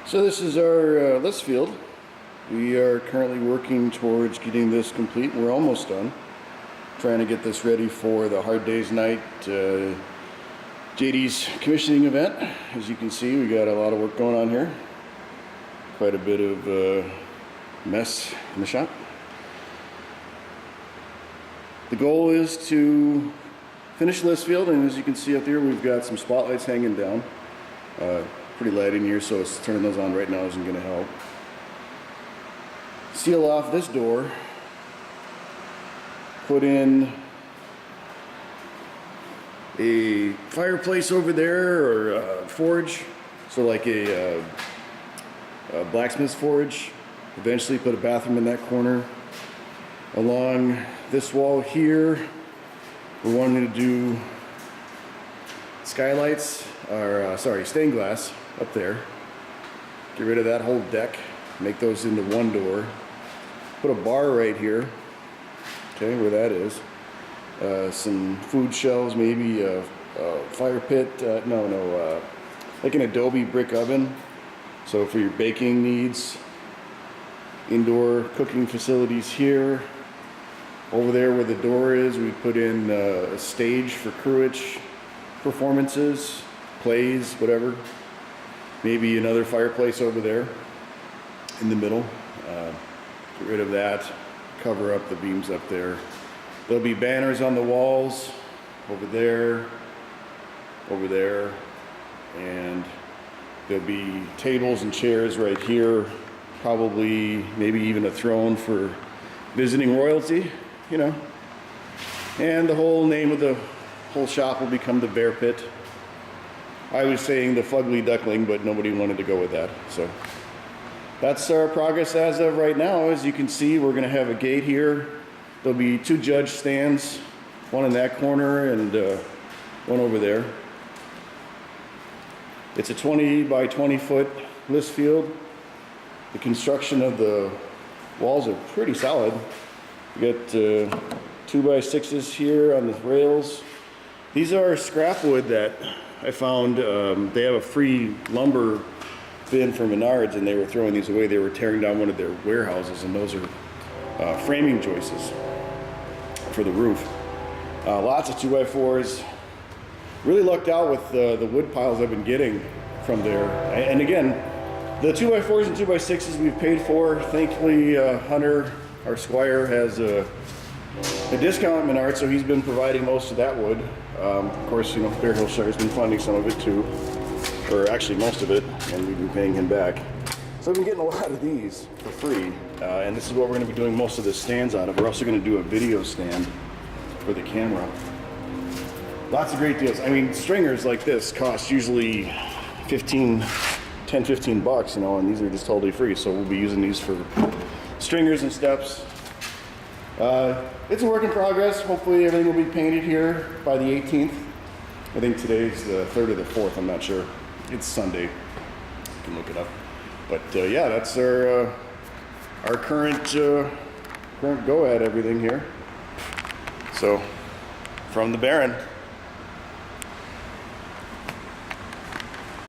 So this is our list field. We are currently working towards getting this complete. We're almost done. Trying to get this ready for the Hard Days Night JD's commissioning event. As you can see, we got a lot of work going on here. Quite a bit of mess in the shop. The goal is to finish the list field, and as you can see up there, we've got some spotlights hanging down. Pretty light in here, so it's turning those on right now isn't going to help. Seal off this door. Put in a fireplace over there, or a forge, so like a blacksmith's forge. Eventually put a bathroom in that corner. Along this wall here, we're wanting to do skylights, or stained glass up there. Get rid of that whole deck, make those into one door. Put a bar right here, okay, where that is. Some food shelves, maybe a fire pit, like an adobe brick oven. So for your baking needs, indoor cooking facilities here. Over there where the door is, we put in a stage for crewage performances, plays, whatever. Maybe another fireplace over there in the middle. Get rid of that, cover up the beams up there. There'll be banners on the walls over there, and there'll be tables and chairs right here, probably maybe even a throne for visiting royalty, you know. And the whole name of the whole shop will become the Bear Pit. I was saying the Fugly Duckling, but nobody wanted to go with that. So that's our progress as of right now. As you can see, we're going to have a gate here. There'll be 2 judge stands, one in that corner and one over there. It's a 20 by 20 foot list field. The construction of the walls are pretty solid. You got 2x6s here on the rails. These are scrap wood that I found. They have a free lumber bin from Menards, and they were throwing these away. They were tearing down one of their warehouses, and those are framing joists for the roof. Lots of 2x4s. Really lucked out with the wood piles I've been getting from there. And again, the 2x4s and 2x6s we've paid for. Thankfully, Hunter, our squire, has a discount at Menards, so he's been providing most of that wood. Of course, you know, Bear Hill Shire has been funding some of it too, or actually most of it, and we've been paying him back. So we've been getting a lot of these for free, and this is what we're going to be doing most of the stands out of. We're also going to do a video stand for the camera. Lots of great deals. I mean, stringers like this cost usually 10, 15 bucks, you know, and these are just totally free. So we'll be using these for stringers and steps. It's a work in progress. Hopefully everything will be painted here by the 18th. I think today's the 3rd or the 4th, I'm not sure. It's Sunday. You can look it up. But yeah, that's our current go at everything here. So, from the Baron.